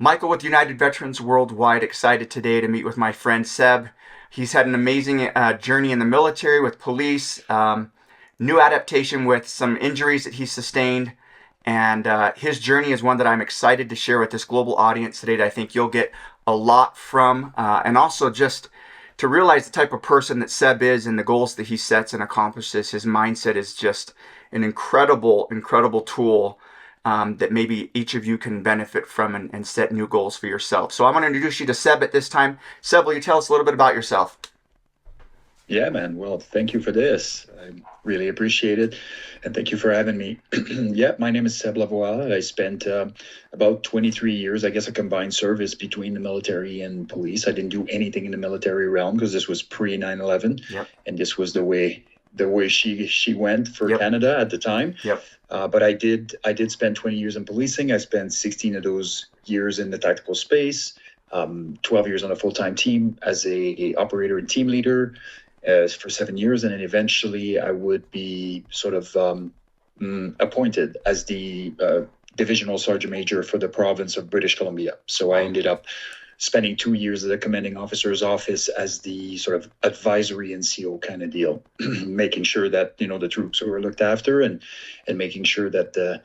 Michael with United Veterans Worldwide, excited today to meet with my friend Seb. He's had an amazing journey in the military with police, new adaptation with some injuries that he sustained, and his journey is one that I'm excited to share with this global audience today that I think you'll get a lot from, and also just to realize the type of person that Seb is and the goals that he sets and accomplishes. His mindset is just an incredible, incredible tool that maybe each of you can benefit from and set new goals for yourself. So I'm going to introduce you to Seb at this time. Seb, will you tell us a little bit about yourself? Yeah, man. Well, thank you for this. I really appreciate it. And thank you for having me. Yeah, my name is Seb Lavoie. I spent about 23 years, I guess, a combined service between the military and police. I didn't do anything in the military realm because this was pre 9/11. Yep. And this was the way she went for Yep. Canada at the time. Yep. But I did spend 20 years in policing. I spent 16 of those years in the tactical space, 12 years on a full-time team as a operator and team leader for 7 years. And then eventually I would be sort of appointed as the divisional Sgt Major for the province of British Columbia. So I ended up spending 2 years at the commanding officer's office as the sort of advisory NCO kind of deal, making sure that the troops were looked after and making sure that the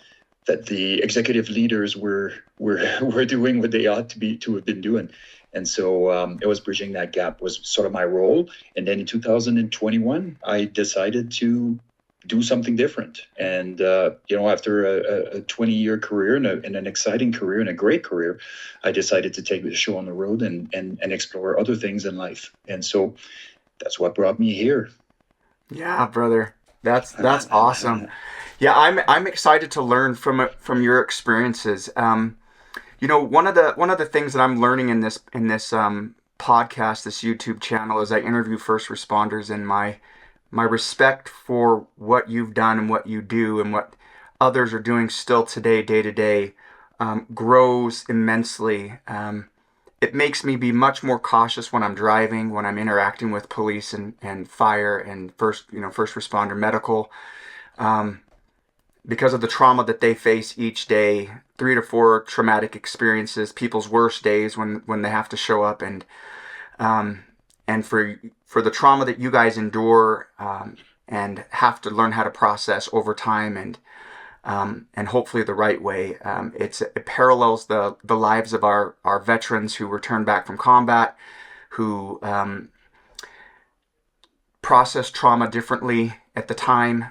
executive leaders were doing what they ought to have been doing. And so it was bridging that gap was sort of my role. And then in 2021, I decided to do something different. And, after a 20-year career and an exciting career and a great career, I decided to take the show on the road and explore other things in life. And so that's what brought me here. Yeah, brother. That's awesome. Yeah, I'm excited to learn from your experiences. One of the things that I'm learning in this podcast, this YouTube channel, is I interview first responders, and my respect for what you've done and what you do and what others are doing still today, day to day, grows immensely. It makes me be much more cautious when I'm driving, when I'm interacting with police and fire and first responder medical, because of the trauma that they face each day, 3 to 4 traumatic experiences, people's worst days when they have to show up, and for the trauma that you guys endure and have to learn how to process over time and hopefully the right way. It parallels the lives of our veterans who return back from combat, who process trauma differently at the time,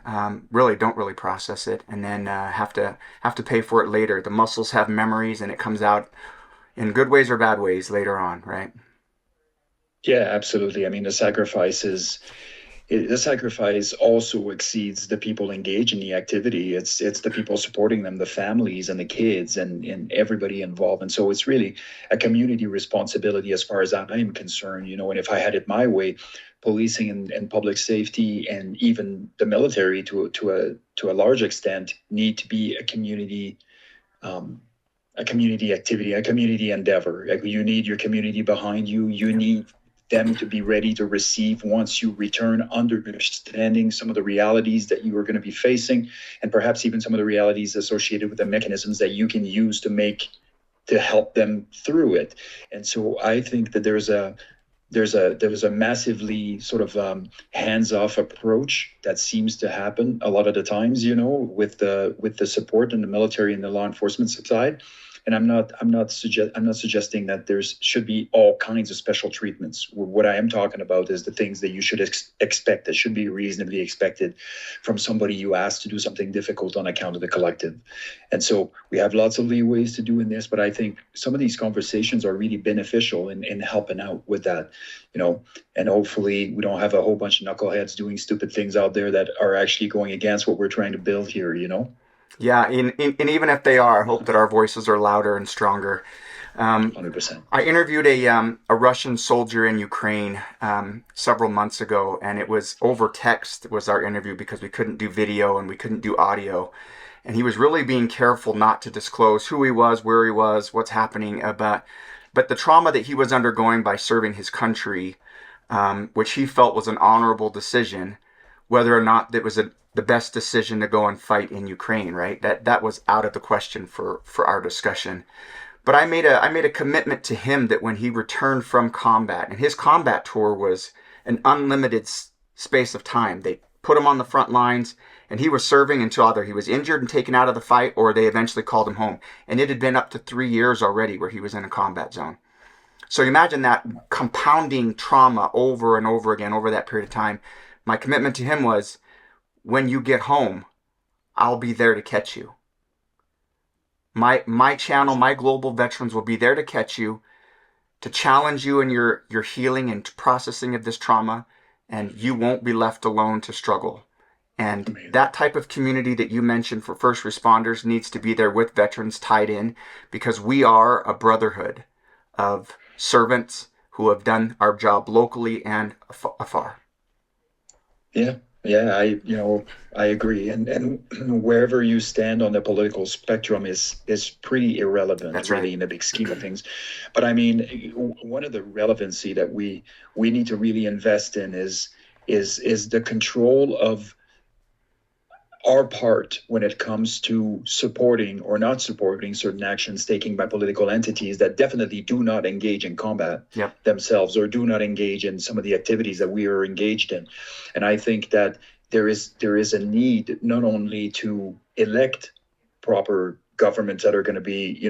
really don't really process it, and then have to pay for it later. The muscles have memories, and it comes out in good ways or bad ways later on, right? Yeah, absolutely. I mean, the sacrifice also exceeds the people engaged in the activity. It's the people supporting them, the families and the kids and everybody involved. And so it's really a community responsibility as far as I'm concerned, and if I had it my way, policing and public safety and even the military to a large extent need to be a community activity, a community endeavor. Like, you need your community behind you. You need them to be ready to receive once you return, understanding some of the realities that you are going to be facing, and perhaps even some of the realities associated with the mechanisms that you can use to help them through it. And so I think that there's a massively sort of hands-off approach that seems to happen a lot of the times, with the support in the military and the law enforcement side. And I'm not suggesting that should be all kinds of special treatments. What I am talking about is the things that you should expect, that should be reasonably expected from somebody you ask to do something difficult on account of the collective. And so we have lots of leeways to do in this, but I think some of these conversations are really beneficial in helping out with that, and hopefully we don't have a whole bunch of knuckleheads doing stupid things out there that are actually going against what we're trying to build here. Yeah, and even if they are, I hope that our voices are louder and stronger. 100%. I interviewed a Russian soldier in Ukraine several months ago, and it was over text was our interview because we couldn't do video and we couldn't do audio. And he was really being careful not to disclose who he was, where he was, what's happening. But the trauma that he was undergoing by serving his country, which he felt was an honorable decision, whether or not it was the best decision to go and fight in Ukraine, right? That was out of the question for our discussion. But I made a commitment to him that when he returned from combat, and his combat tour was an unlimited space of time. They put him on the front lines, and he was serving until either he was injured and taken out of the fight, or they eventually called him home. And it had been up to 3 years already where he was in a combat zone. So imagine that compounding trauma over and over again over that period of time. My commitment to him was, when you get home, I'll be there to catch you. My channel, my global veterans will be there to catch you, to challenge you in your healing and processing of this trauma, and you won't be left alone to struggle. And Amazing. that type of community that you mentioned for first responders needs to be there with veterans tied in, because we are a brotherhood of servants who have done our job locally and afar. Yeah, yeah, I agree. And wherever you stand on the political spectrum is pretty irrelevant, That's really, right. in the big scheme of things. But I mean, one of the relevancy that we need to really invest in is the control of our part when it comes to supporting or not supporting certain actions taken by political entities that definitely do not engage in combat Yep. themselves, or do not engage in some of the activities that we are engaged in. And I think that there is a need not only to elect proper governments that are going to be,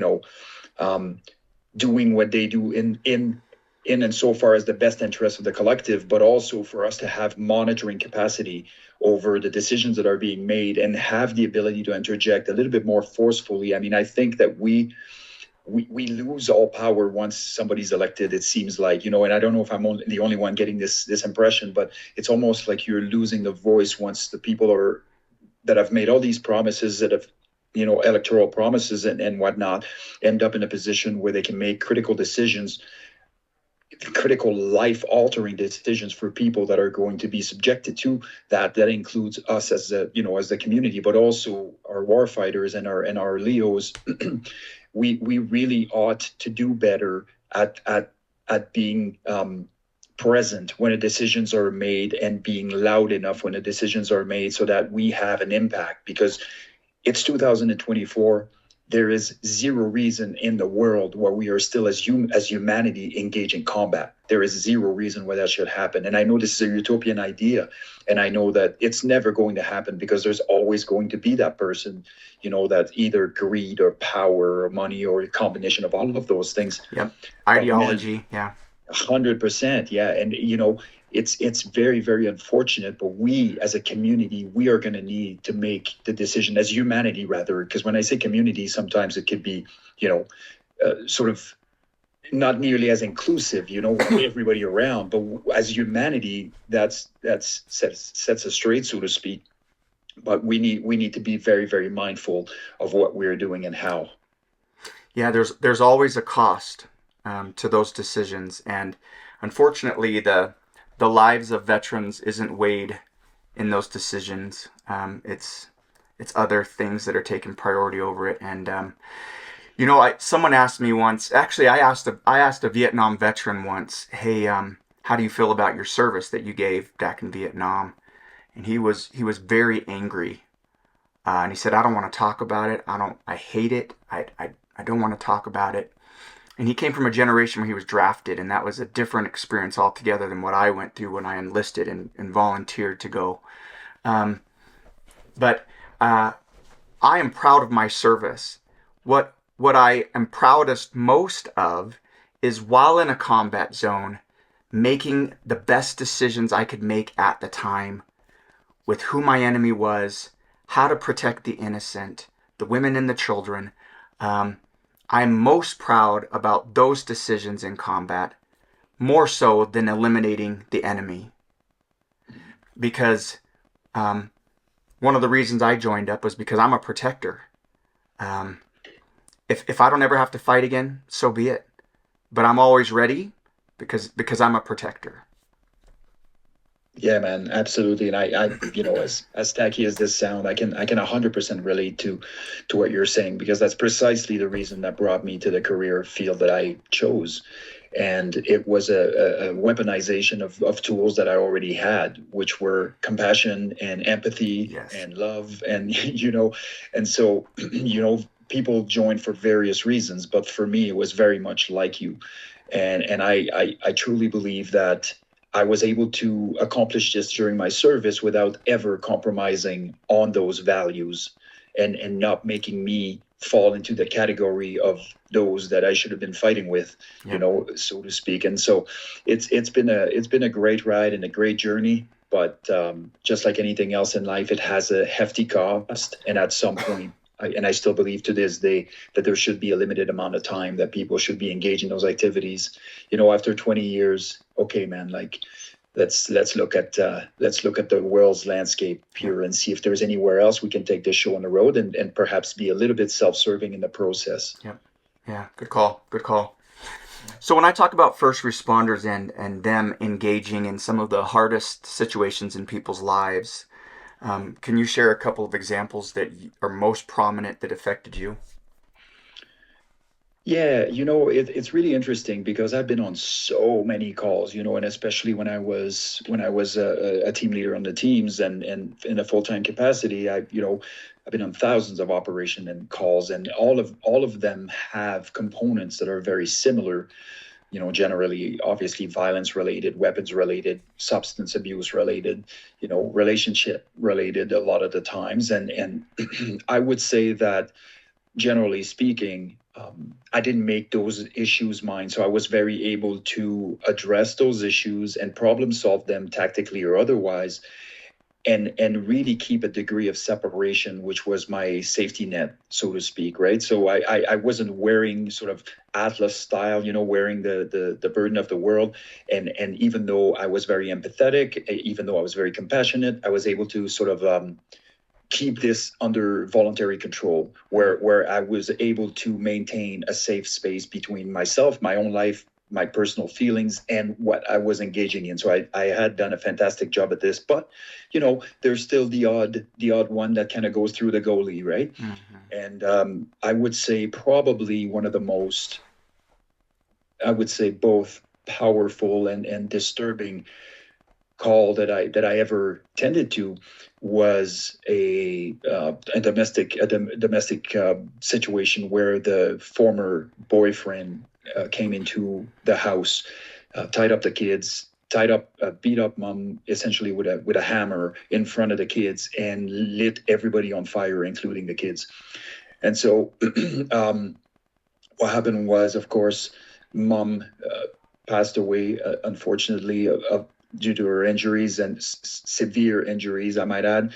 doing what they do in and so far as the best interest of the collective, but also for us to have monitoring capacity over the decisions that are being made and have the ability to interject a little bit more forcefully. I mean, I think that we lose all power once somebody's elected, it seems like, and I don't know if I'm the only one getting this impression, but it's almost like you're losing the voice once the people that have made all these promises, that have, electoral promises and whatnot, end up in a position where they can make critical decisions, critical life-altering decisions for people that are going to be subjected to that. That includes us as the community, but also our warfighters and our Leos. we really ought to do better at being present when the decisions are made, and being loud enough when the decisions are made, so that we have an impact. Because it's 2024. There is zero reason in the world where we are still as humanity engaged in combat. There is zero reason why that should happen. And I know this is a utopian idea, and I know that it's never going to happen, because there's always going to be that person, that either greed or power or money or a combination of all of those things. Yep. Ideology. Yeah. 100%. Yeah. And, it's very, very unfortunate, but we as a community, we are going to need to make the decision, as humanity rather, because when I say community, sometimes it could be, sort of not nearly as inclusive, everybody around, but as humanity, that's sets us straight, so to speak. But we need to be very, very mindful of what we're doing and how. Yeah, there's always a cost to those decisions, and unfortunately, the lives of veterans isn't weighed in those decisions. It's other things that are taking priority over it. And someone asked me once. Actually, I asked a Vietnam veteran once, "Hey, how do you feel about your service that you gave back in Vietnam?" And he was very angry, and he said, "I don't want to talk about it. I hate it. I don't want to talk about it." And he came from a generation where he was drafted, and that was a different experience altogether than what I went through when I enlisted and volunteered to go. But I am proud of my service. What I am proudest most of is, while in a combat zone, making the best decisions I could make at the time, with who my enemy was, how to protect the innocent, the women and the children. I'm most proud about those decisions in combat, more so than eliminating the enemy. Because one of the reasons I joined up was because I'm a protector. If I don't ever have to fight again, so be it. But I'm always ready because I'm a protector. Yeah, man, absolutely. And I as tacky as this sound, I can 100% relate to what you're saying, because that's precisely the reason that brought me to the career field that I chose. And it was a weaponization of tools that I already had, which were compassion and empathy. Yes. And love, and and so people join for various reasons, but for me, it was very much like you. And I truly believe that I was able to accomplish this during my service without ever compromising on those values, and not making me fall into the category of those that I should have been fighting with, Yeah. so to speak. And so it's been a great ride and a great journey. But just like anything else in life, it has a hefty cost. And at some point, and I still believe to this day that there should be a limited amount of time that people should be engaged in those activities. After 20 years, okay, man, like let's look at the world's landscape here and see if there's anywhere else we can take this show on the road, and perhaps be a little bit self-serving in the process. Yeah. Yeah. Good call. Good call. So when I talk about first responders and them engaging in some of the hardest situations in people's lives, can you share a couple of examples that are most prominent that affected you? Yeah, it's really interesting because I've been on so many calls, and especially when I was a team leader on the teams, and in a full-time capacity, I've been on thousands of operation and calls, and all of them have components that are very similar. Generally, obviously, violence related, weapons related, substance abuse related, relationship related a lot of the times, and I would say that generally speaking, I didn't make those issues mine. So I was very able to address those issues and problem solve them tactically or otherwise, and really keep a degree of separation, which was my safety net, so to speak, right? So I wasn't wearing sort of Atlas style, wearing the burden of the world. And even though I was very empathetic, even though I was very compassionate, I was able to sort of keep this under voluntary control, where I was able to maintain a safe space between myself, my own life, my personal feelings, and what I was engaging in. So I had done a fantastic job at this, but there's still the odd one that kind of goes through the goalie, right? Mm-hmm. And I would say probably one of the most, I would say, both powerful and disturbing call that I ever tended to was a domestic situation where the former boyfriend came into the house, tied up the kids, beat up mom essentially with a hammer in front of the kids, and lit everybody on fire, including the kids. And so, what happened was, of course, mom passed away, unfortunately, due to her injuries, and severe injuries, I might add.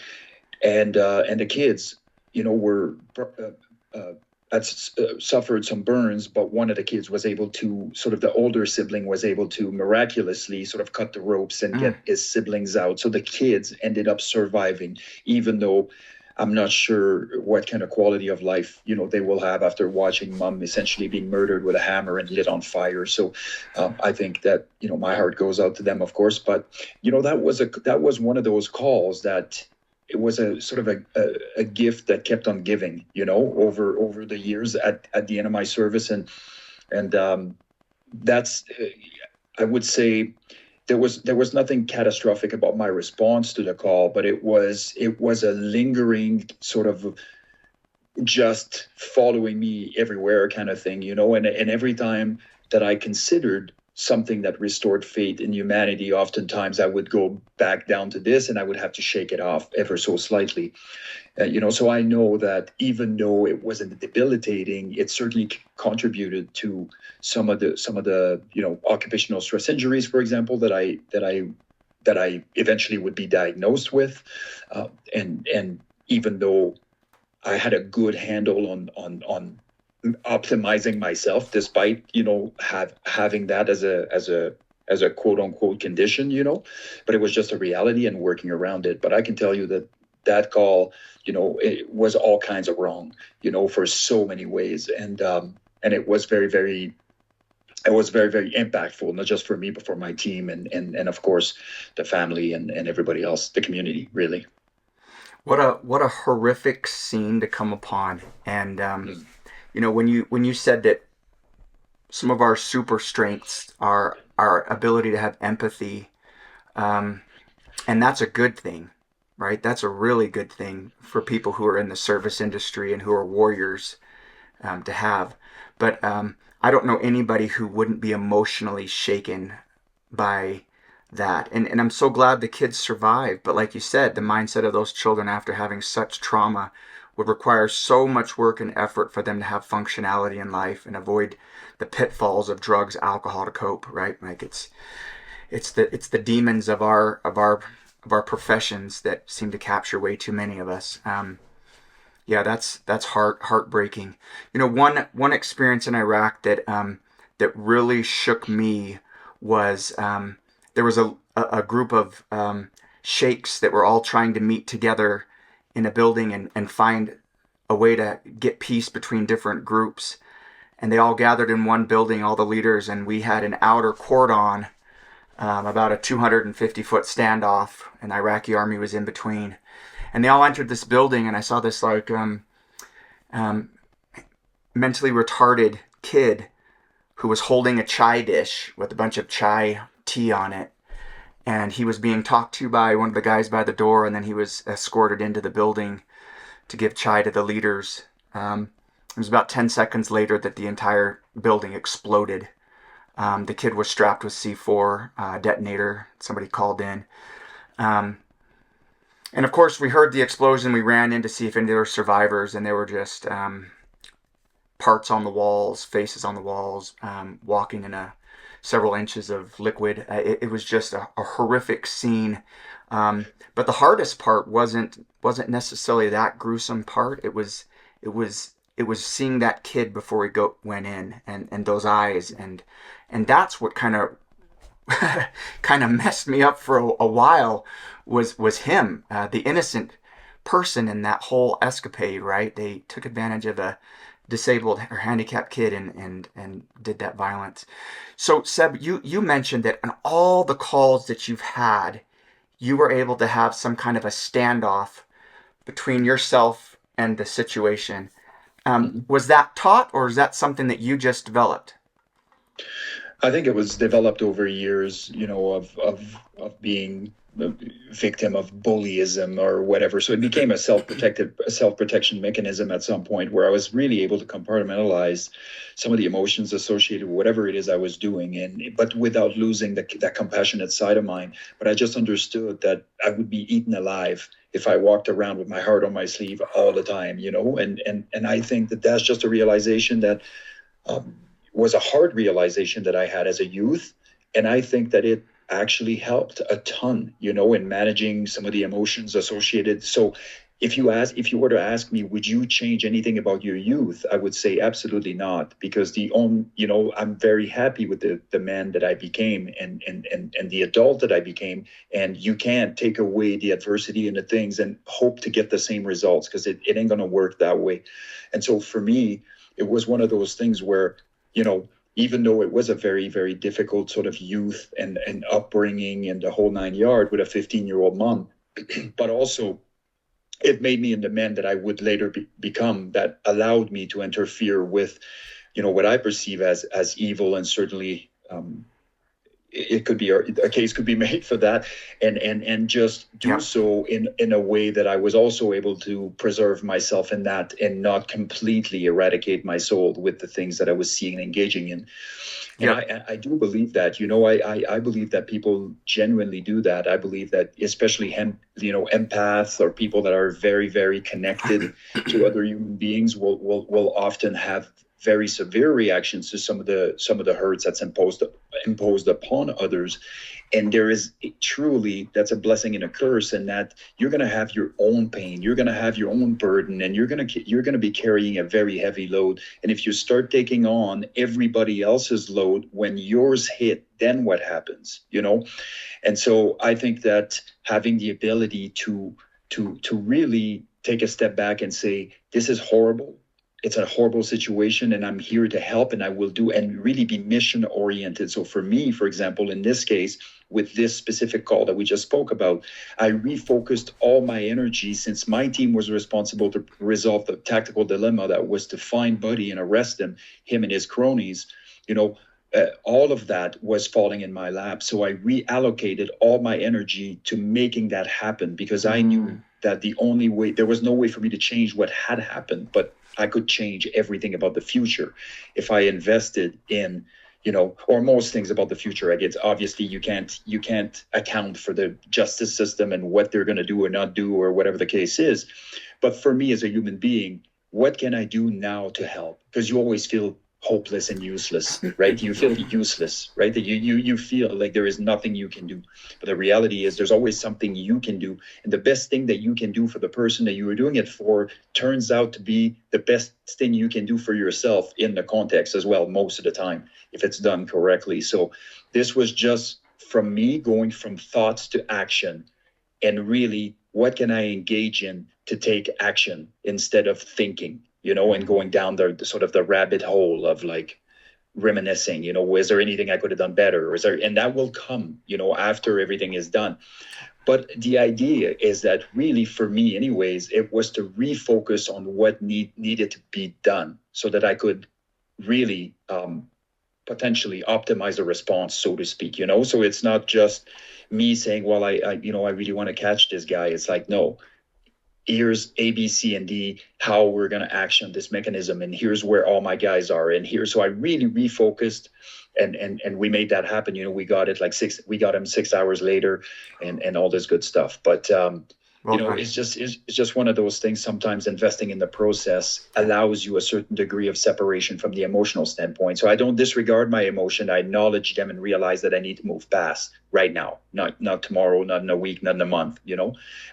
And the kids, were had suffered some burns, but one of the kids was able to, sort of the older sibling was able to miraculously sort of cut the ropes and get his siblings out. So the kids ended up surviving, even though I'm not sure what kind of quality of life, they will have after watching mom essentially being murdered with a hammer and lit on fire. So I think that, my heart goes out to them, of course. But, that was one of those calls that it was a sort of a gift that kept on giving, over the years at the end of my service. And that's, I would say, there was nothing catastrophic about my response to the call, but it was a lingering sort of just following me everywhere kind of thing, and every time that I considered something that restored faith in humanity, oftentimes I would go back down to this, and I would have to shake it off ever so slightly. So I know that even though it wasn't debilitating, it certainly contributed to some of the occupational stress injuries, for example, that I eventually would be diagnosed with, and even though I had a good handle on optimizing myself, despite having that as a quote unquote condition, but it was just a reality and working around it. But I can tell you that call, it was all kinds of wrong, for so many ways, and it was very, very. It was very, very impactful, not just for me, but for my team, and of course, the family, and everybody else, the community, really. What a horrific scene to come upon. And when you said that some of our super strengths are our ability to have empathy, and that's a good thing, right? That's a really good thing for people who are in the service industry and who are warriors. to have. But I don't know anybody who wouldn't be emotionally shaken by that. And I'm so glad the kids survived. But like you said, the mindset of those children after having such trauma would require so much work and effort for them to have functionality in life and avoid the pitfalls of drugs, alcohol to cope, right? Like it's the demons of our professions that seem to capture way too many of us. Yeah, that's heartbreaking. One experience in Iraq that really shook me was there was a group of sheikhs that were all trying to meet together in a building and find a way to get peace between different groups. And they all gathered in one building, all the leaders, and we had an outer cordon, about a 250-foot standoff, and the Iraqi army was in between. And they all entered this building, and I saw this mentally retarded kid who was holding a chai dish with a bunch of chai tea on it. And he was being talked to by one of the guys by the door, and then he was escorted into the building to give chai to the leaders. It was about 10 seconds later that the entire building exploded. The kid was strapped with C4 detonator. Somebody called in. And of course, we heard the explosion. We ran in to see if any of there were survivors, and there were just parts on the walls, faces on the walls, walking in several inches of liquid. It was just a horrific scene. But the hardest part wasn't necessarily that gruesome part. It was seeing that kid before we went in, and those eyes, and that's what kind of messed me up for a while. Was him, the innocent person in that whole escapade, right? They took advantage of a disabled or handicapped kid and did that violence. So Seb, you mentioned that on all the calls that you've had, you were able to have some kind of a standoff between yourself and the situation. Was that taught, or is that something that you just developed? I think it was developed over years, of being a victim of bullyism or whatever. So it became a self-protection mechanism at some point where I was really able to compartmentalize some of the emotions associated with whatever it is I was doing, but without losing that compassionate side of mine. But I just understood that I would be eaten alive if I walked around with my heart on my sleeve all the time, and I think that that's just a realization that was a hard realization that I had as a youth. And I think that it actually helped a ton, in managing some of the emotions associated. So if you were to ask me, would you change anything about your youth? I would say absolutely not, because I'm very happy with the man that I became and the adult that I became. And you can't take away the adversity and the things and hope to get the same results, because it ain't going to work that way. And so for me, it was one of those things where, even though it was a very, very difficult sort of youth and upbringing and the whole nine yard with a 15-year-old mom, but also it made me into man that I would later become, that allowed me to interfere with, what I perceive as evil. And certainly it could be a case could be made for that, and just do so in a way that I was also able to preserve myself in that and not completely eradicate my soul with the things that I was seeing and engaging in. And I do believe that, I believe that people genuinely do that. I believe that especially empaths or people that are very, very connected to other human beings will often have very severe reactions to some of the hurts that's imposed upon others. And there is truly, that's a blessing and a curse, in that you're going to have your own pain, you're going to have your own burden, and you're going to be carrying a very heavy load. And if you start taking on everybody else's load when yours hit, then what happens? And so I think that having the ability to really take a step back and say, this is horrible. It's a horrible situation, and I'm here to help, and I will do, and really be mission oriented. So for me, for example, in this case, with this specific call that we just spoke about, I refocused all my energy, since my team was responsible to resolve the tactical dilemma that was to find Buddy and arrest him and his cronies. All of that was falling in my lap. So I reallocated all my energy to making that happen, because I knew that there was no way for me to change what had happened, but I could change everything about the future if I invested in, or most things about the future. I guess obviously you can't account for the justice system and what they're going to do or not do or whatever the case is. But for me as a human being, what can I do now to help? Because you always feel hopeless and useless, right? You feel useless, right? That you feel like there is nothing you can do. But the reality is there's always something you can do. And the best thing that you can do for the person that you were doing it for turns out to be the best thing you can do for yourself in the context as well, most of the time, if it's done correctly. So this was just from me going from thoughts to action, and really what can I engage in to take action instead of thinking, and going down the sort of the rabbit hole of like reminiscing, is there anything I could have done better? Or is there, and that will come, after everything is done. But the idea is that really for me anyways, it was to refocus on what needed to be done so that I could really potentially optimize the response, so to speak, so it's not just me saying, well, I really want to catch this guy. It's like, no, here's A, B, C, and D, how we're going to action this mechanism. And here's where all my guys are. And here, so I really refocused and we made that happen. We got it we got him 6 hours later and all this good stuff. But, it's just one of those things. Sometimes investing in the process allows you a certain degree of separation from the emotional standpoint. So I don't disregard my emotion. I acknowledge them and realize that I need to move past right now, not tomorrow, not in a week, not in a month.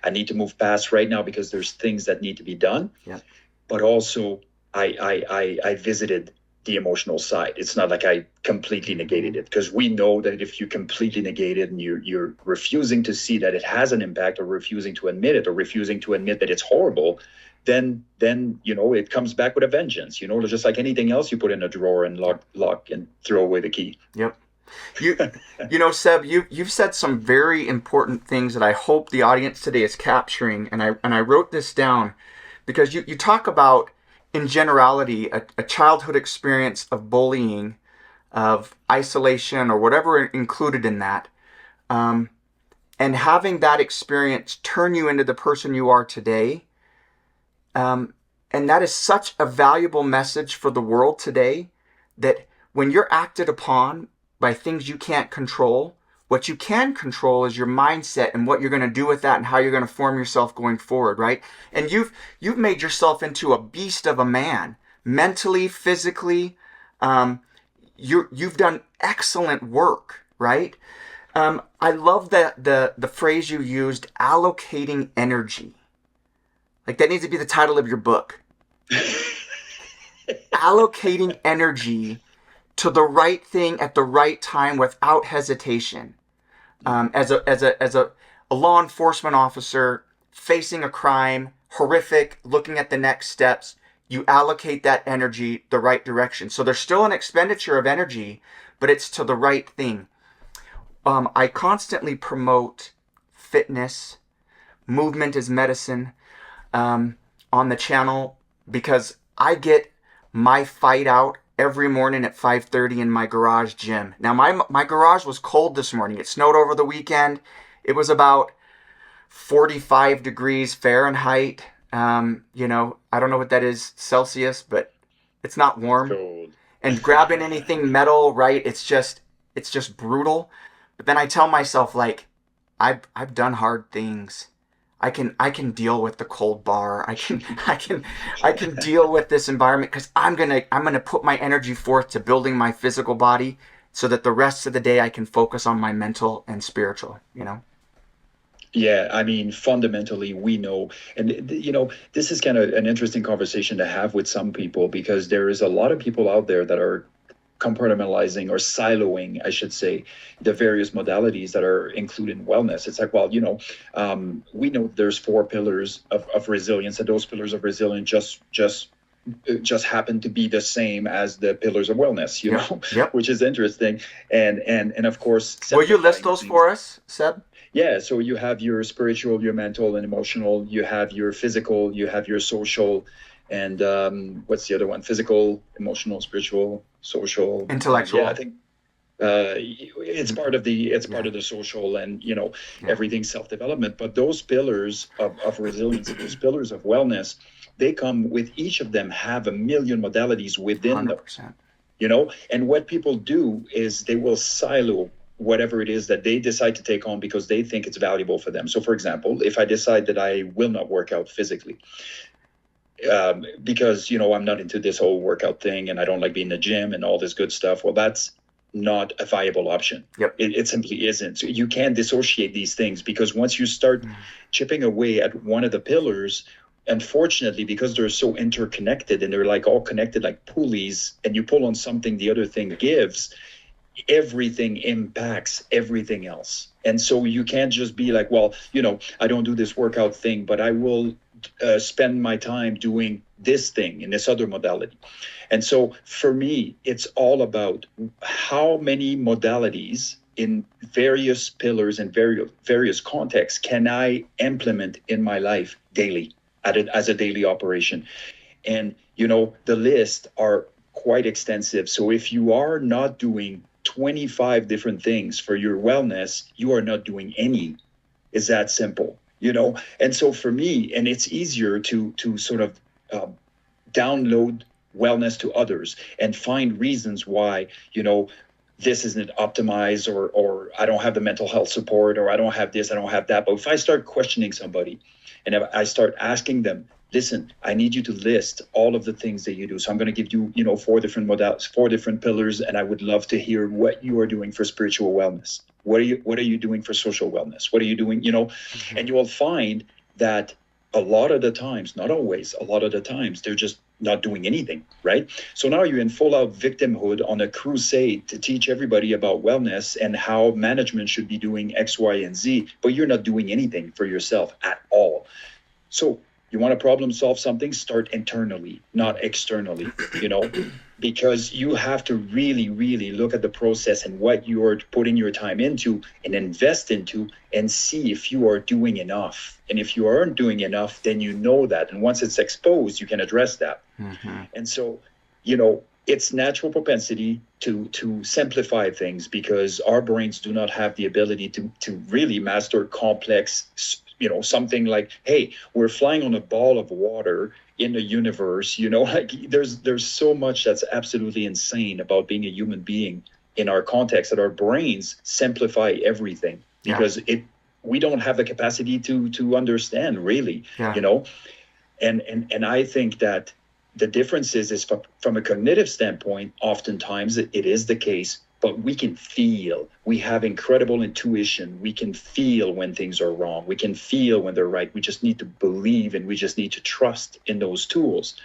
I need to move past right now because there's things that need to be done. Yeah. But also I visited the emotional side. It's not like I completely negated it, because we know that if you completely negate it and you're refusing to see that it has an impact, or refusing to admit it, or refusing to admit that it's horrible, then it comes back with a vengeance. Just like anything else you put in a drawer and lock and throw away the key. Yep. Seb, you've said some very important things that I hope the audience today is capturing, and I wrote this down because you talk about, in generality, a childhood experience of bullying, of isolation, or whatever included in that, and having that experience turn you into the person you are today. And that is such a valuable message for the world today, that when you're acted upon by things you can't control, what you can control is your mindset and what you're going to do with that and how you're going to form yourself going forward, right? And you've made yourself into a beast of a man, mentally, physically. You've done excellent work, right? I love the phrase you used, allocating energy. Like, that needs to be the title of your book. Allocating energy to the right thing at the right time without hesitation. As a law enforcement officer facing a crime, horrific, looking at the next steps, you allocate that energy the right direction. So there's still an expenditure of energy, but it's to the right thing. I constantly promote fitness, movement is medicine, on the channel, because I get my fight out every morning at 5:30 in my garage gym. Now, my garage was cold this morning. It snowed over the weekend. It was about 45 degrees Fahrenheit. I don't know what that is Celsius, but it's not warm. Cold. And grabbing anything metal, right? It's just brutal. But then I tell myself, like, I've done hard things. I can deal with the cold bar. I can deal with this environment, because I'm gonna put my energy forth to building my physical body, so that the rest of the day I can focus on my mental and spiritual. Yeah, I mean, fundamentally, we know, and this is kind of an interesting conversation to have with some people, because there is a lot of people out there that are compartmentalizing, or siloing, I should say, the various modalities that are included in wellness. It's like, well, we know there's 4 pillars of resilience, and those pillars of resilience just happen to be the same as the pillars of wellness, Yep. which is interesting. And of course, will you list those for us, Seb? Yeah, so you have your spiritual, your mental and emotional, you have your physical, you have your social, and what's the other one? Physical, emotional, spiritual, social, intellectual. Yeah, I think It's part of the social and Yeah. everything self-development. But those pillars of resilience, those pillars of wellness, they come with each of them have a million modalities within them. 100%. And what people do is they will silo whatever it is that they decide to take on because they think it's valuable for them. So for example, if I decide that I will not work out physically, because I'm not into this whole workout thing and I don't like being in the gym and all this good stuff, well, that's not a viable option. Yep. It simply isn't. So you can't dissociate these things, because once you start chipping away at one of the pillars, unfortunately, because they're so interconnected and they're like all connected like pulleys, and you pull on something, the other thing gives, everything impacts everything else. And so you can't just be like, well, I don't do this workout thing, but I will spend my time doing this thing in this other modality. And so for me, it's all about how many modalities in various pillars and various contexts can I implement in my life daily as a daily operation. And, the lists are quite extensive. So if you are not doing 25 different things for your wellness, you are not doing any. It's that simple. And so for me, and it's easier to sort of download wellness to others and find reasons why, this isn't optimized, or I don't have the mental health support, or I don't have this, I don't have that. But if I start questioning somebody and if I start asking them, listen, I need you to list all of the things that you do. So I'm going to give you, 4 different modalities, 4 different pillars, and I would love to hear what you are doing for spiritual wellness. What are you doing for social wellness? What are you doing, And you will find that a lot of the times, not always, a lot of the times, they're just not doing anything, right? So now you're in full out victimhood on a crusade to teach everybody about wellness and how management should be doing X, Y, and Z, but you're not doing anything for yourself at all. So you want to problem solve something, start internally, not externally, because you have to really, really look at the process and what you are putting your time into and invest into, and see if you are doing enough. And if you aren't doing enough, then you know that. And once it's exposed, you can address that. Mm-hmm. And so, it's natural propensity to simplify things, because our brains do not have the ability to really master complex, something like, hey, we're flying on a ball of water in the universe, there's so much that's absolutely insane about being a human being in our context, that our brains simplify everything, because we don't have the capacity to understand really, and I think that the difference is from a cognitive standpoint, oftentimes it is the case, but we can feel. We have incredible intuition. We can feel when things are wrong. We can feel when they're right. We just need to believe, and we just need to trust in those tools.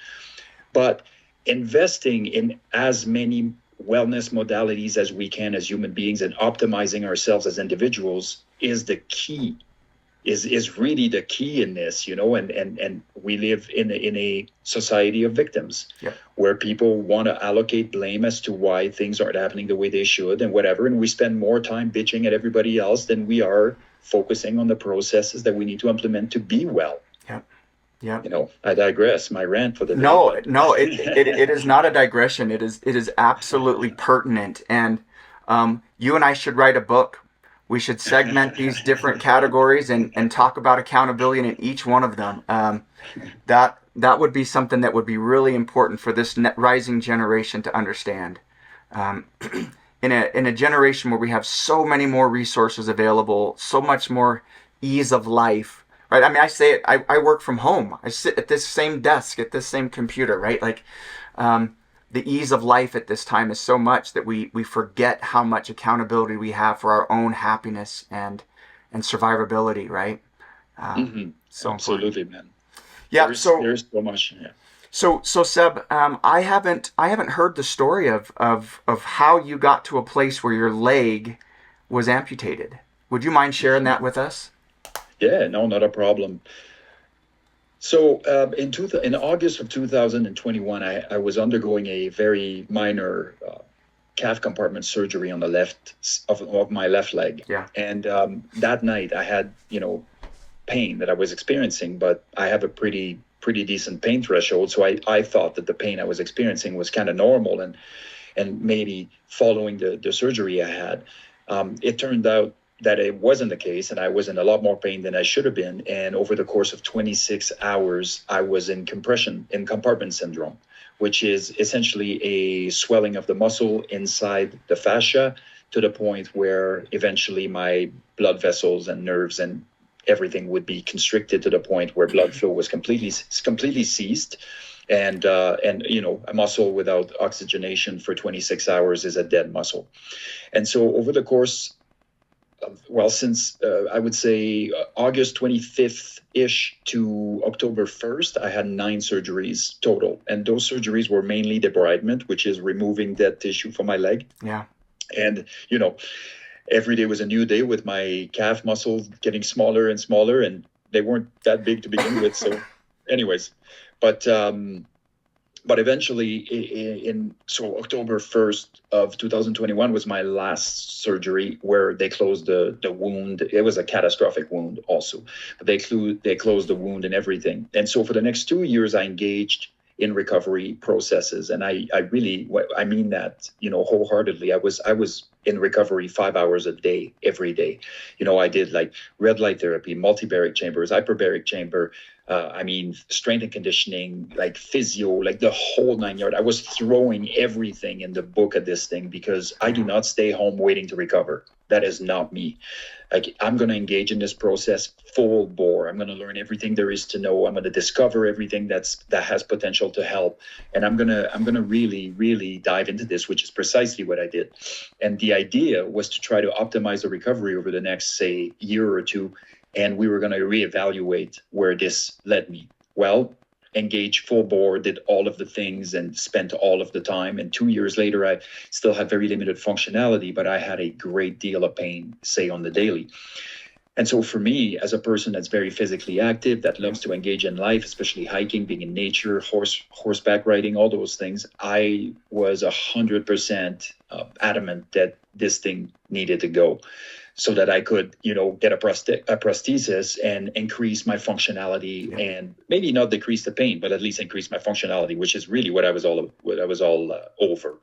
But investing in as many wellness modalities as we can as human beings, and optimizing ourselves as individuals, is the key. Is really the key in this, and we live in a society of victims, where people want to allocate blame as to why things aren't happening the way they should and whatever, and we spend more time bitching at everybody else than we are focusing on the processes that we need to implement to be well. Yeah. I digress. My rant for the day. No, it is not a digression. It is absolutely pertinent, and you and I should write a book. We should segment these different categories and talk about accountability in each one of them. That would be something that would be really important for this rising generation to understand. In a generation where we have so many more resources available, so much more ease of life, right? I mean, I say it. I work from home. I sit at this same desk, at this same computer, right? Like, the ease of life at this time is so much that we forget how much accountability we have for our own happiness and survivability, right? So absolutely, important. Man. Yeah. There's so much. Yeah. So Seb, I haven't heard the story of how you got to a place where your leg was amputated. Would you mind sharing that with us? Yeah, no, not a problem. So in August of 2021, I was undergoing a very minor calf compartment surgery on the left of my left leg. Yeah. And that night I had, pain that I was experiencing, but I have a pretty decent pain threshold. So I thought that the pain I was experiencing was kind of normal. and maybe following the surgery I had. It turned out that it wasn't the case, and I was in a lot more pain than I should have been. And over the course of 26 hours, I was in compartment syndrome, which is essentially a swelling of the muscle inside the fascia to the point where eventually my blood vessels and nerves and everything would be constricted to the point where blood flow was completely ceased. And a muscle without oxygenation for 26 hours is a dead muscle. And so over the course since I would say August 25th-ish to October 1st, I had 9 surgeries total. And those surgeries were mainly debridement, which is removing dead tissue from my leg. Yeah. And, every day was a new day with my calf muscles getting smaller and smaller, and they weren't that big to begin with. So anyways, but eventually so October 1st of 2021 was my last surgery where they closed the wound. It was a catastrophic wound also, but they closed the wound and everything. And so for the next 2 years, I engaged in recovery processes. And I mean that, wholeheartedly. I was in recovery 5 hours a day, every day. I did like red light therapy, multibaric chambers, hyperbaric chamber, strength and conditioning, like physio, like the whole 9 yards. I was throwing everything in the book of this thing because I do not stay home waiting to recover. That is not me. Like, I'm going to engage in this process full bore. I'm going to learn everything there is to know. I'm going to discover everything that has potential to help. And I'm going to really, really dive into this, which is precisely what I did. And the idea was to try to optimize the recovery over the next, say, year or two. And we were going to reevaluate where this led me. Well, engaged full bore, did all of the things and spent all of the time. And 2 years later, I still had very limited functionality, but I had a great deal of pain, say, on the daily. And so for me, as a person that's very physically active, that loves to engage in life, especially hiking, being in nature, horseback riding, all those things, I was 100% adamant that this thing needed to go, so that I could, get a prosthesis and increase my functionality, and maybe not decrease the pain, but at least increase my functionality, which is really what I was all over.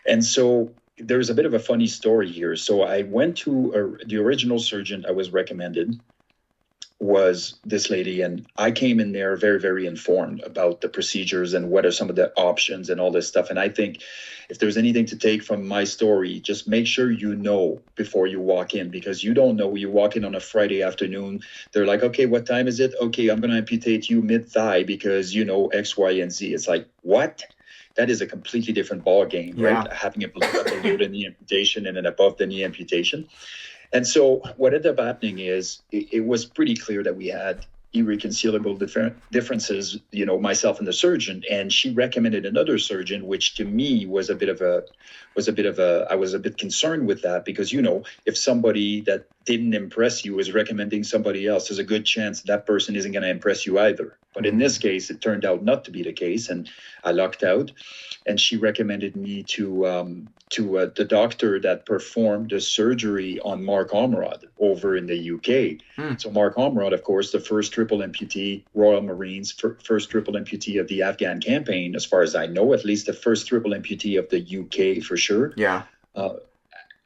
And so there's a bit of a funny story here. So I went to the original surgeon I was recommended was this lady, and I came in there very, very informed about the procedures and what are some of the options and all this stuff. And I think if there's anything to take from my story, just make sure you know before you walk in, because you don't know. You walk in on a Friday afternoon, they're like, okay, what time is it? Okay, I'm going to amputate you mid-thigh because X, Y, and Z. It's like, what? That is a completely different ball game, right? Having a below the knee amputation and an above the knee amputation. And so what ended up happening is it was pretty clear that we had irreconcilable differences, myself and the surgeon. And she recommended another surgeon, which to me was I was a bit concerned with that, because, if somebody that didn't impress you is recommending somebody else, there's a good chance that person isn't going to impress you either. But in this case, it turned out not to be the case, and I lucked out. And she recommended me to the doctor that performed the surgery on Mark Omrod over in the UK. So Mark Omrod, of course, the first triple amputee, Royal Marines, first triple amputee of the Afghan campaign, as far as I know, at least the first triple amputee of the UK for sure. Yeah.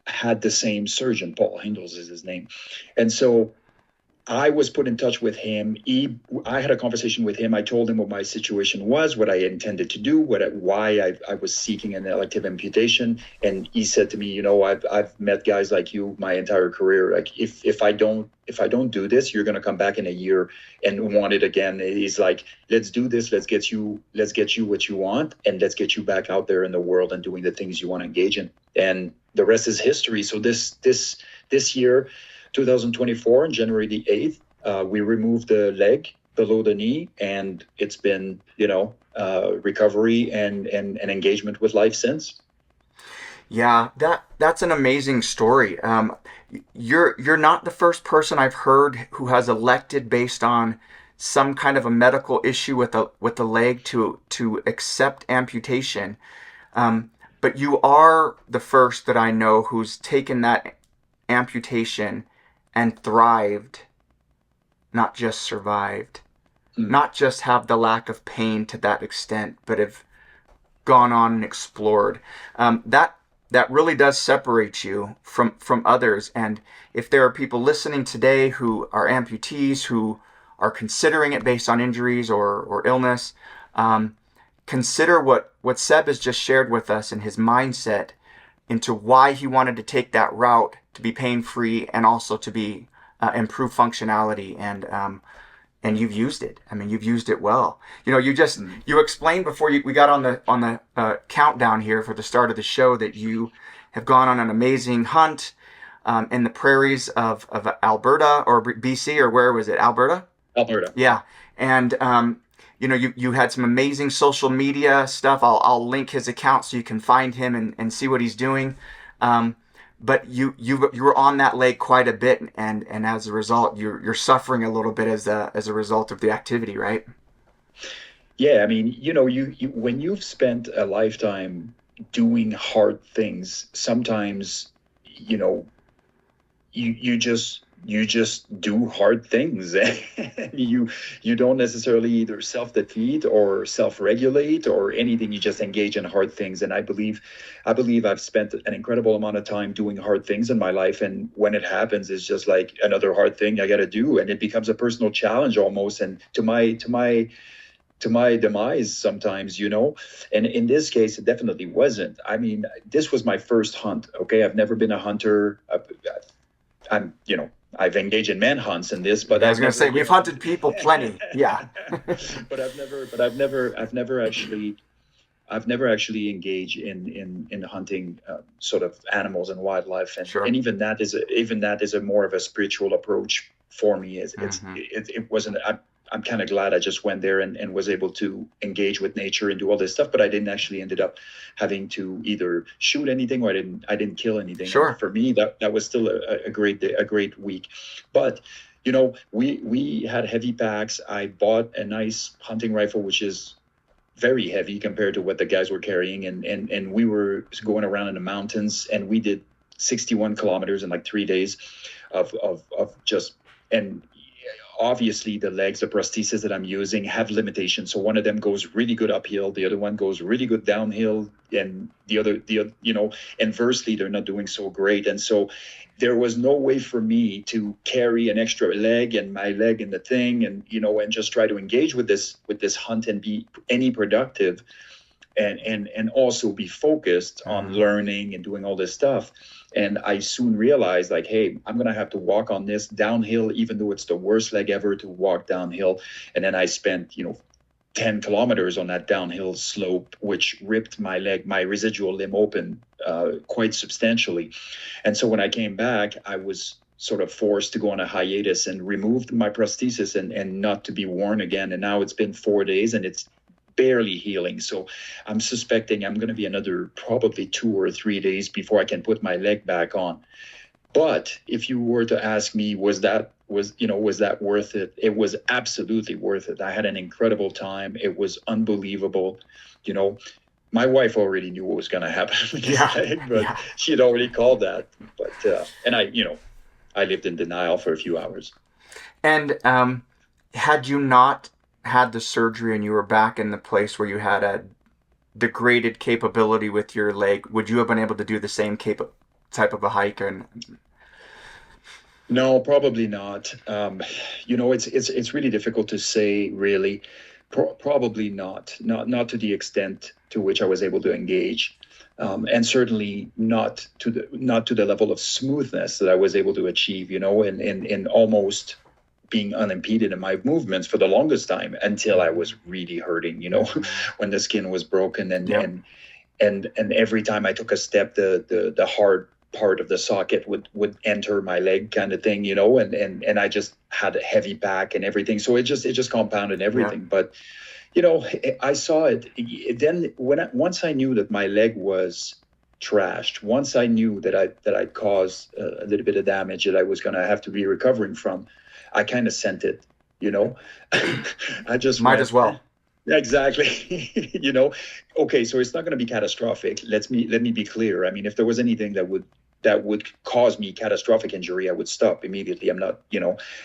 Had the same surgeon, Paul Hindles is his name. And so I was put in touch with him. I had a conversation with him. I told him what my situation was, what I intended to do, why I was seeking an elective amputation. And he said to me, I've met guys like you my entire career. Like, if I don't do this, you're going to come back in a year and want it again. He's like, let's do this. Let's get you what you want, and let's get you back out there in the world and doing the things you want to engage in. And the rest is history. So this year, 2024, on January the 8th, we removed the leg below the knee, and it's been, recovery and engagement with life since. Yeah, that's an amazing story. You're not the first person I've heard who has elected based on some kind of a medical issue with the leg to accept amputation. But you are the first that I know who's taken that amputation and thrived, not just survived, not just have the lack of pain to that extent, but have gone on and explored. That really does separate you from others. And if there are people listening today who are amputees, who are considering it based on injuries or illness, consider what Seb has just shared with us and his mindset into why he wanted to take that route to be pain free and also to be improve functionality, and you've used it. I mean, you've used it well. You explained before we got on the countdown here for the start of the show that you have gone on an amazing hunt in the prairies of Alberta or BC, or where was it? Alberta. Alberta. Yeah, and you had some amazing social media stuff. I'll link his account so you can find him and see what he's doing. But you were on that lake quite a bit, and as a result, you're suffering a little bit as a result of the activity, right? Yeah, I mean, you when you've spent a lifetime doing hard things, sometimes, you just do hard things. You don't necessarily either self-defeat or self-regulate or anything. You just engage in hard things. And I believe I've spent an incredible amount of time doing hard things in my life. And when it happens, it's just like another hard thing I got to do. And it becomes a personal challenge almost. And to my demise sometimes, and in this case, it definitely wasn't. I mean, this was my first hunt. Okay. I've never been a hunter. I've engaged in manhunts in this, but I was going to say we've hunted people plenty. Yeah. but I've never actually engaged in hunting sort of animals and wildlife, and Sure. and even that is a more of a spiritual approach for me. It wasn't. I'm kind of glad I just went there and was able to engage with nature and do all this stuff, but I didn't actually ended up having to either shoot anything, or I didn't kill anything. Sure. And for me, that was still a great day, a great week. But we had heavy packs. I bought a nice hunting rifle, which is very heavy compared to what the guys were carrying, and we were going around in the mountains, and we did 61 kilometers in like 3 days of just. And obviously the prosthesis that I'm using have limitations. So one of them goes really good uphill, the other one goes really good downhill, and the other, inversely, they're not doing so great. And so there was no way for me to carry an extra leg and my leg in the thing, and just try to engage with this hunt and be any productive, and also be focused on learning and doing all this stuff. And I soon realized, like, hey, I'm going to have to walk on this downhill, even though it's the worst leg ever to walk downhill. And then I spent, 10 kilometers on that downhill slope, which ripped my leg, my residual limb open quite substantially. And so when I came back, I was sort of forced to go on a hiatus and removed my prosthesis and not to be worn again. And now it's been 4 days and it's barely healing. So I'm suspecting I'm going to be another probably 2 or 3 days before I can put my leg back on. But if you were to ask me, was that worth it? It was absolutely worth it. I had an incredible time. It was unbelievable. My wife already knew what was going to happen with this leg, but she had already called that. But and I lived in denial for a few hours. And had you not had the surgery and you were back in the place where you had a degraded capability with your leg, would you have been able to do the same type of a hike? No, probably not. It's really difficult to say, really. Probably not to the extent to which I was able to engage, and certainly not to the level of smoothness that I was able to achieve. And almost being unimpeded in my movements for the longest time until I was really hurting, when the skin was broken and every time I took a step, the hard part of the socket would enter my leg, kind of thing, and I just had a heavy back and everything. So it just compounded everything. But, I saw it then once I knew that my leg was trashed, once I knew that I'd caused a little bit of damage that I was going to have to be recovering from, I kind of sent it, I just might as well. Exactly. Okay, so it's not going to be catastrophic. Let me be clear. I mean, if there was anything that would cause me catastrophic injury, I would stop immediately. I'm not,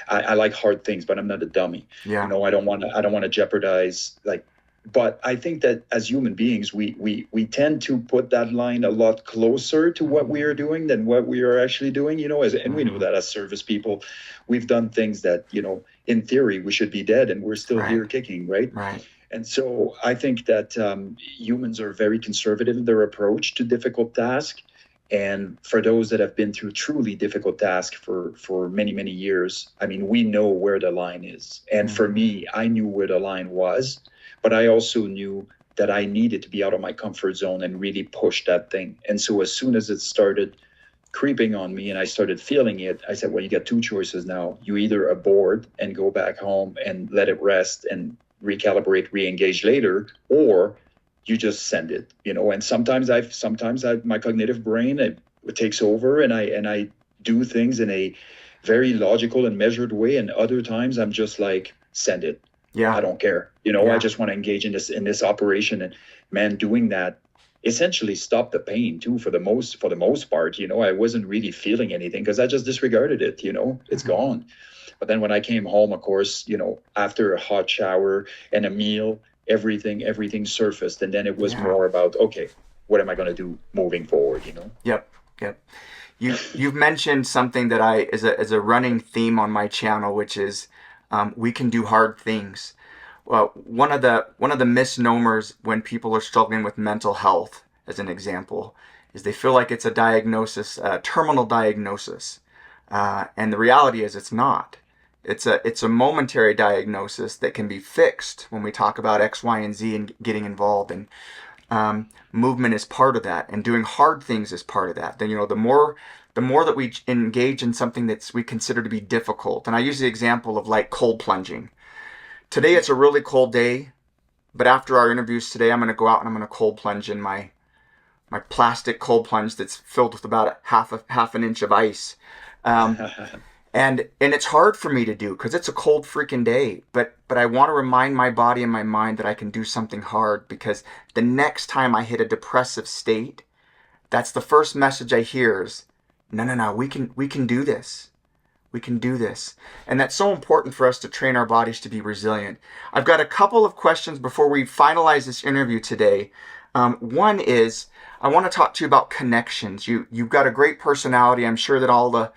I like hard things, but I'm not a dummy. Yeah. I don't want to jeopardize like But I think that as human beings, we tend to put that line a lot closer to what we are doing than what we are actually doing, and we know that as service people, we've done things that, in theory, we should be dead and we're still here kicking, right? Right. And so I think that humans are very conservative in their approach to difficult tasks. And for those that have been through truly difficult tasks for many, many years, I mean, we know where the line is. And for me, I knew where the line was, but I also knew that I needed to be out of my comfort zone and really push that thing. And so as soon as it started creeping on me and I started feeling it, I said, well, you got two choices now. You either abort and go back home and let it rest and recalibrate, re-engage later, or you just send it, and sometimes my cognitive brain, it takes over and I do things in a very logical and measured way. And other times I'm just like, send it. Yeah. I don't care. I just want to engage in this operation. And man, doing that essentially stopped the pain too, for the most part. I wasn't really feeling anything because I just disregarded it, it's gone. But then when I came home, of course, after a hot shower and a meal, everything surfaced. And then it was more about, okay, what am I going to do moving forward, Yep. You've mentioned something that is a running theme on my channel, which is we can do hard things. Well, one of the misnomers when people are struggling with mental health, as an example, is they feel like it's a diagnosis, a terminal diagnosis. And the reality is it's not. It's a momentary diagnosis that can be fixed when we talk about X, Y, and Z and getting involved. And movement is part of that, and doing hard things is part of that. Then the more that we engage in something that we consider to be difficult. And I use the example of like cold plunging. Today it's a really cold day, but after our interviews today, I'm going to go out and I'm going to cold plunge in my plastic cold plunge that's filled with about half an inch of ice. And it's hard for me to do because it's a cold freaking day. But I want to remind my body and my mind that I can do something hard, because the next time I hit a depressive state, that's the first message I hear is, no, we can do this. We can do this. And that's so important for us to train our bodies to be resilient. I've got a couple of questions before we finalize this interview today. One is, I want to talk to you about connections. You've got a great personality. I'm sure that all the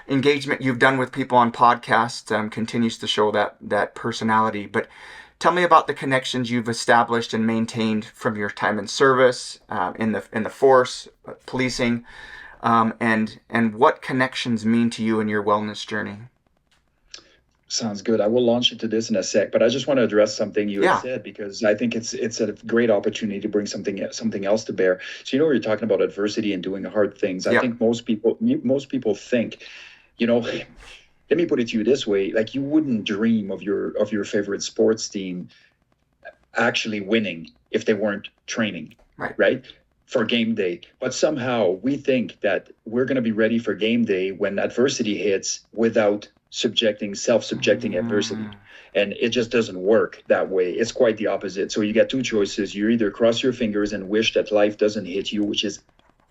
engagement you've done with people on podcasts continues to show that personality. But tell me about the connections you've established and maintained from your time in service, in the force, policing, and what connections mean to you in your wellness journey. Sounds good. I will launch into this in a sec, but I just want to address something you had said, because I think it's a great opportunity to bring something else to bear. So you're talking about adversity and doing hard things. I think most people think, let me put it to you this way: like, you wouldn't dream of your favorite sports team actually winning if they weren't training, right? For game day. But somehow we think that we're going to be ready for game day when adversity hits without self-subjecting adversity. And it just doesn't work that way. It's quite the opposite. So you got two choices. You either cross your fingers and wish that life doesn't hit you, which is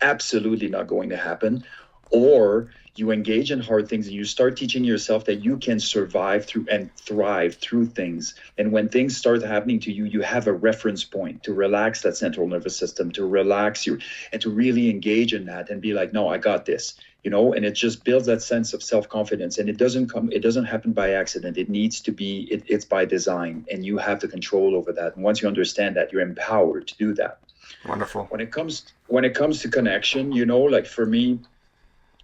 absolutely not going to happen, or you engage in hard things and you start teaching yourself that you can survive through and thrive through things. And when things start happening to you, you have a reference point to relax that central nervous system, to relax you, and to really engage in that and be like, no, I got this, and it just builds that sense of self-confidence. And it doesn't happen by accident. It needs to be, it's by design, and you have the control over that. And once you understand that, you're empowered to do that. Wonderful. When it comes to connection, like for me,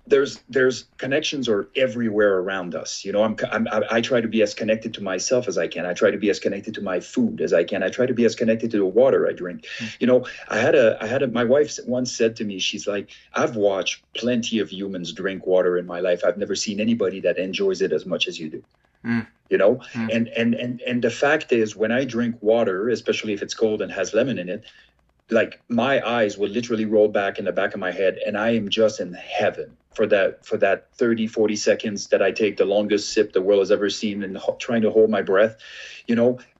there's connections are everywhere around us. I try to be as connected to myself as I can. I try to be as connected to my food as I can. I try to be as connected to the water I drink. My wife once said to me, she's like, I've watched plenty of humans drink water in my life. I've never seen anybody that enjoys it as much as you do. And the fact is, when I drink water, especially if it's cold and has lemon in it, like, my eyes will literally roll back in the back of my head, and I am just in heaven for that 30, 40 seconds that I take the longest sip the world has ever seen, and trying to hold my breath.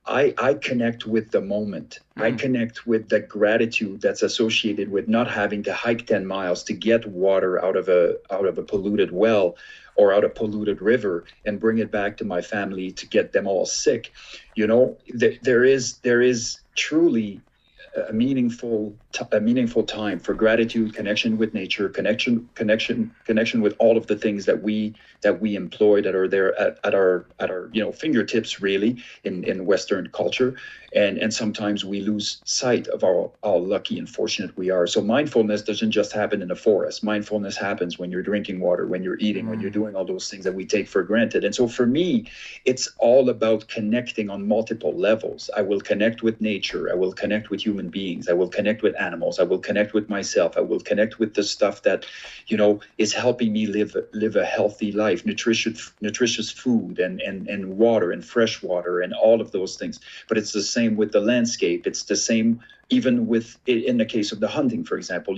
I connect with the moment. I connect with the gratitude that's associated with not having to hike 10 miles to get water out of a polluted well or out of polluted river and bring it back to my family to get them all sick. There is truly a meaningful time for gratitude, connection with nature, connection with all of the things that we employ, that are there at our fingertips, really, in Western culture. And sometimes we lose sight of how lucky and fortunate we are. So mindfulness doesn't just happen in the forest. Mindfulness happens when you're drinking water, when you're eating, when you're doing all those things that we take for granted. And so for me, it's all about connecting on multiple levels. I will connect with nature. I will connect with human beings. I will connect with animals. I will connect with myself. I will connect with the stuff that, is helping me live a healthy life, nutritious food and water and fresh water and all of those things. But it's the same with the landscape. It's the same even in the case of the hunting, for example.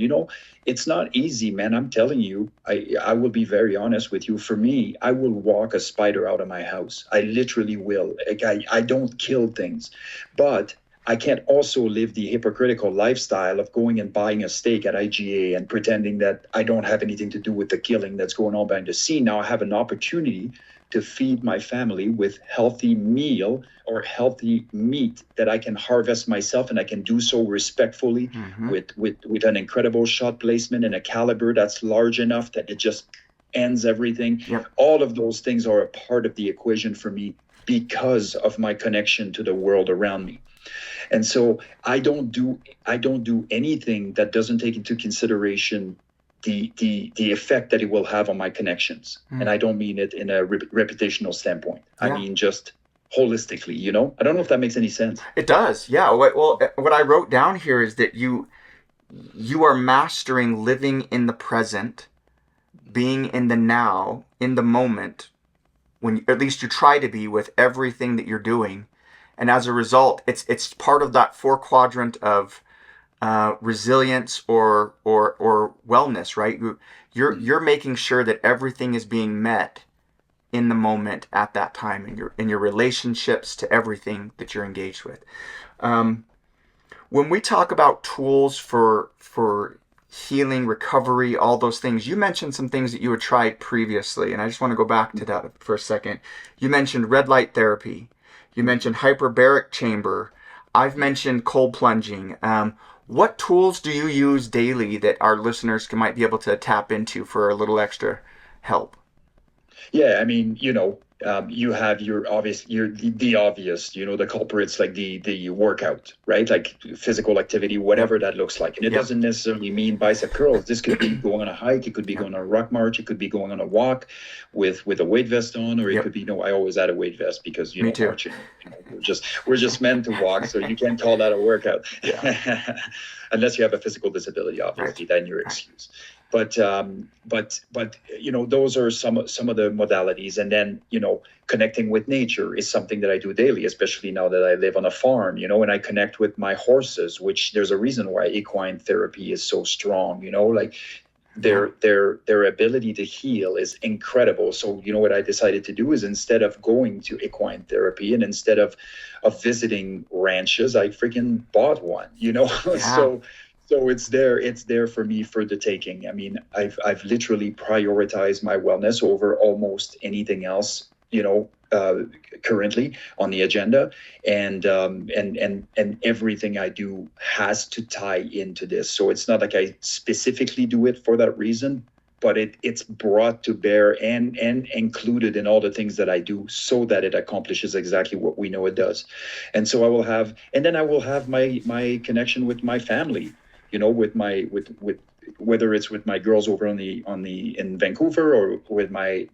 It's not easy, man. I'm telling you, I will be very honest with you. For me, I will walk a spider out of my house. I literally will. Like, I don't kill things, but I can't also live the hypocritical lifestyle of going and buying a steak at IGA and pretending that I don't have anything to do with the killing that's going on behind the scene. Now I have an opportunity to feed my family with healthy meal or healthy meat that I can harvest myself, and I can do so respectfully with an incredible shot placement and a caliber that's large enough that it just ends everything. Yep. All of those things are a part of the equation for me because of my connection to the world around me. And so I don't do anything that doesn't take into consideration the effect that it will have on my connections. And I don't mean it in a reputational standpoint. I mean just holistically, I don't know if that makes any sense. It does. Yeah. Well, what I wrote down here is that you are mastering living in the present, being in the now, in the moment, when at least you try to be, with everything that you're doing. And as a result, it's part of that 4-quadrant of resilience or wellness, right? You're making sure that everything is being met in the moment at that time, in your relationships to everything that you're engaged with. When we talk about tools for healing, recovery, all those things, you mentioned some things that you had tried previously, and I just want to go back to that for a second. You mentioned red light therapy. You mentioned hyperbaric chamber. I've mentioned cold plunging. What tools do you use daily that our listeners might be able to tap into for a little extra help? Yeah, I mean, you have the obvious, the culprits, like the workout, right? Like physical activity, whatever that looks like. And it doesn't necessarily mean bicep curls. This could be going on a hike. It could be going on a rock march. It could be going on a walk with a weight vest on, or it could be, I always add a weight vest because, marching, we're just meant to walk. So you can't call that a workout. Unless you have a physical disability, obviously, then you're excused. But those are some of the modalities. And then, connecting with nature is something that I do daily, especially now that I live on a farm, and I connect with my horses, which there's a reason why equine therapy is so strong, like their ability to heal is incredible. So, what I decided to do is, instead of going to equine therapy and instead of visiting ranches, I freaking bought one, So it's there for me for the taking. I mean, I've literally prioritized my wellness over almost anything else, currently on the agenda, and everything I do has to tie into this. So it's not like I specifically do it for that reason, but it's brought to bear and included in all the things that I do, so that it accomplishes exactly what we know it does. And so I will have my connection with my family. With whether it's with my girls over in Vancouver, or with my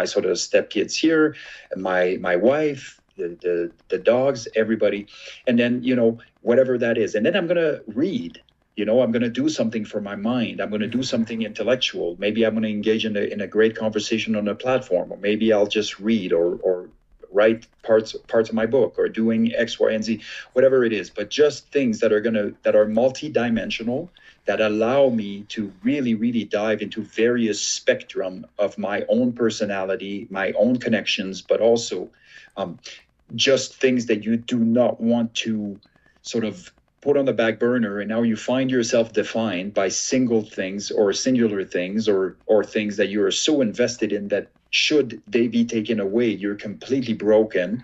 sort of stepkids here, and my wife, the dogs, everybody, and then whatever that is, and then I'm gonna read. I'm gonna do something for my mind. I'm gonna do something intellectual. Maybe I'm gonna engage in a great conversation on a platform, or maybe I'll just read or write parts of my book, or doing X, Y, and Z, whatever it is. But just things that are multidimensional, that allow me to really, really dive into various spectrum of my own personality, my own connections, but also just things that you do not want to sort of put on the back burner, and now you find yourself defined by single things or singular things or things that you are so invested in that should they be taken away, you're completely broken.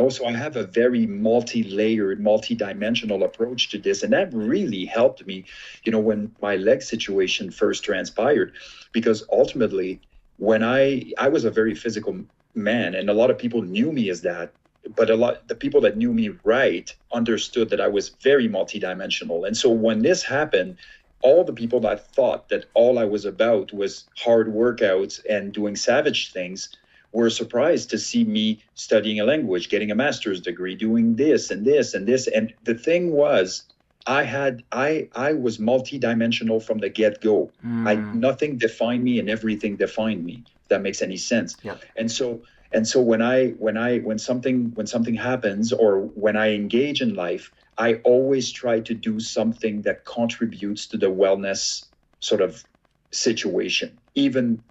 So I have a very multi-layered, multi-dimensional approach to this, and that really helped me when my leg situation first transpired, because ultimately when I was a very physical man, and a lot of people knew me as that, but the people that knew me right understood that I was very multidimensional. And so when this happened, all the people that thought that all I was about was hard workouts and doing savage things were surprised to see me studying a language, getting a master's degree, doing this and this and this. And the thing was, I was multidimensional from the get-go. Nothing defined me and everything defined me, if that makes any sense. Yeah. And so when something happens, or when I engage in life, I always try to do something that contributes to the wellness sort of situation. Even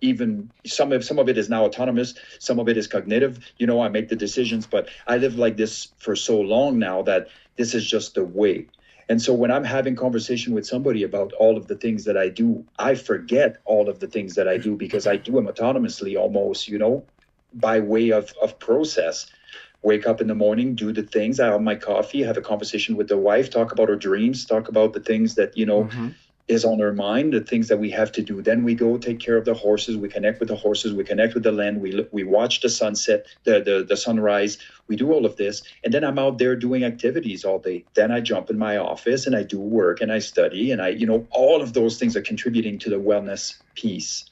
some of it is now autonomous, some of it is cognitive. I make the decisions, but I live like this for so long now that this is just the way. And so when I'm having conversation with somebody about all of the things that I do, I forget all of the things that I do because I do them autonomously almost, by way of process. Wake up in the morning, do the things, I have my coffee, have a conversation with the wife, talk about her dreams, talk about the things that, is on our mind, the things that we have to do. Then we go take care of the horses. We connect with the horses. We connect with the land. We watch the sunset, the sunrise. We do all of this. And then I'm out there doing activities all day. Then I jump in my office and I do work and I study. And all of those things are contributing to the wellness piece.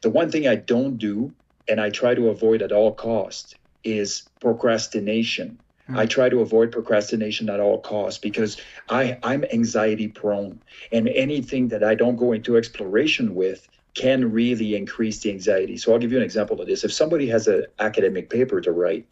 The one thing I don't do, and I try to avoid at all costs, is procrastination. I try to avoid procrastination at all costs because I'm anxiety prone, and anything that I don't go into exploration with can really increase the anxiety. So I'll give you an example of this. If somebody has an academic paper to write,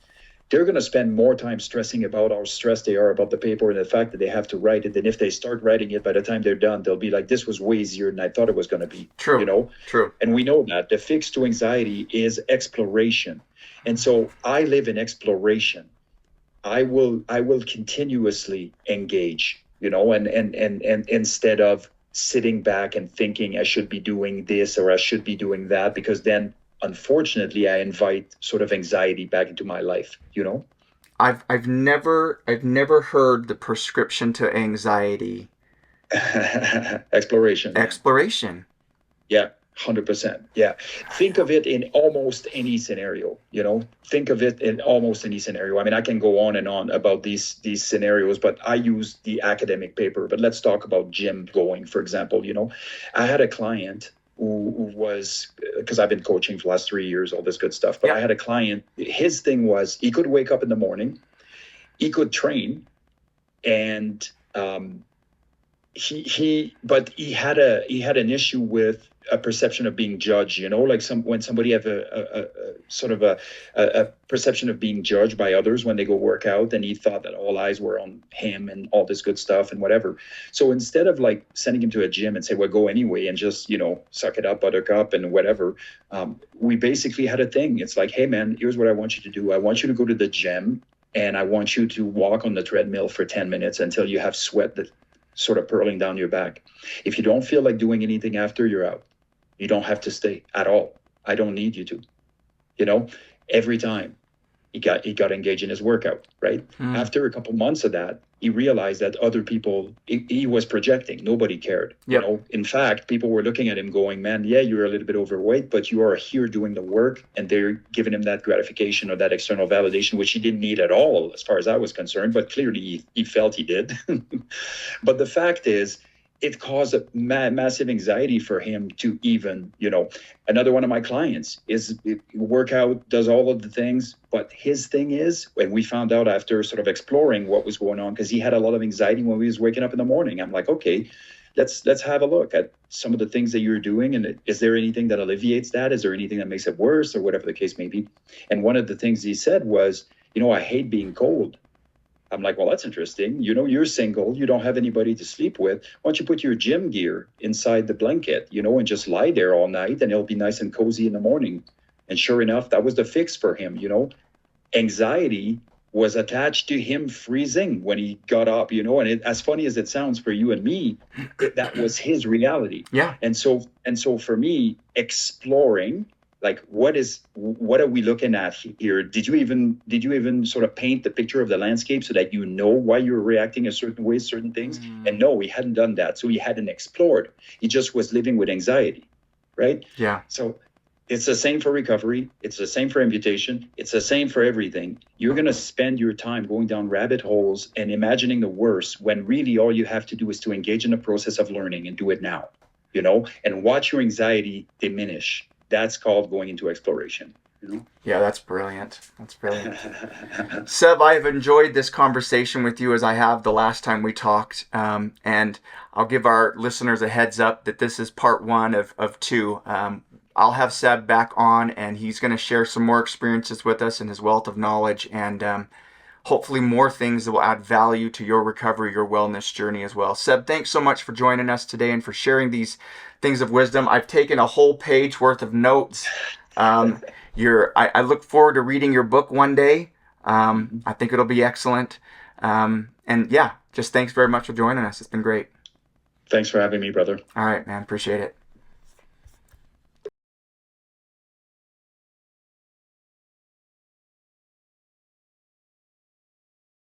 they're going to spend more time stressing about how stressed they are about the paper and the fact that they have to write it. And if they start writing it, by the time they're done, they'll be like, this was way easier than I thought it was going to be. True. True. And we know that the fix to anxiety is exploration. And so I live in exploration. I will continuously engage, and instead of sitting back and thinking I should be doing this or I should be doing that, because then unfortunately I invite sort of anxiety back into my life, I've never heard the prescription to anxiety. Exploration. Yeah. 100%. Yeah. Think of it in almost any scenario, think of it in almost any scenario. I mean, I can go on and on about these scenarios, but I use the academic paper. But let's talk about gym going, for example. I had a client who was, because I've been coaching for the last 3 years, all this good stuff. But I had a client, his thing was he could wake up in the morning, he could train, and but he had an issue with a perception of being judged, like when somebody have a sort of a perception of being judged by others when they go work out, and he thought that all eyes were on him and all this good stuff and whatever. So instead of like sending him to a gym and say, well, go anyway and just, suck it up, buttercup and whatever, we basically had a thing. It's like, hey man, here's what I want you to do. I want you to go to the gym and I want you to walk on the treadmill for 10 minutes until you have sweat that sort of purling down your back. If you don't feel like doing anything after, you're out. You don't have to stay at all. I don't need you to. Every time he got engaged in his workout, right? After a couple months of that, he realized that other people, he was projecting. Nobody cared. In fact, people were looking at him going, man, yeah, you're a little bit overweight, but you are here doing the work, and they're giving him that gratification or that external validation, which he didn't need at all, as far as I was concerned, but clearly he felt he did. But the fact is, it caused a massive anxiety for him to even, another one of my clients is workout, does all of the things. But his thing is, when we found out after sort of exploring what was going on, because he had a lot of anxiety when he was waking up in the morning. I'm like, okay, let's have a look at some of the things that you're doing. And is there anything that alleviates that? Is there anything that makes it worse, or whatever the case may be? And one of the things he said was, I hate being cold. I'm like, well, that's interesting. You're single. You don't have anybody to sleep with. Why don't you put your gym gear inside the blanket, and just lie there all night, and it'll be nice and cozy in the morning. And sure enough, that was the fix for him. Anxiety was attached to him freezing when he got up, you know, and as funny as it sounds for you and me, that was his reality. Yeah. And so for me, exploring, like, what are we looking at here? Did you even sort of paint the picture of the landscape so that you know why you're reacting a certain way, certain things? And no, he hadn't done that. So he hadn't explored. He just was living with anxiety, right? Yeah. So it's the same for recovery. It's the same for amputation. It's the same for everything. You're going to spend your time going down rabbit holes and imagining the worst, when really all you have to do is to engage in the process of learning and do it now, you know, and watch your anxiety diminish. That's called going into exploration, you know? Yeah, that's brilliant. That's brilliant. Seb, I've enjoyed this conversation with you as I have the last time we talked. And I'll give our listeners a heads up that this is part 1 of 2. I'll have Seb back on, and he's going to share some more experiences with us and his wealth of knowledge, and hopefully more things that will add value to your recovery, your wellness journey as well. Seb, thanks so much for joining us today and for sharing these things of wisdom. I've taken a whole page worth of notes. I look forward to reading your book one day. I think it'll be excellent. And yeah, just thanks very much for joining us. It's been great. Thanks for having me, brother. All right, man. Appreciate it.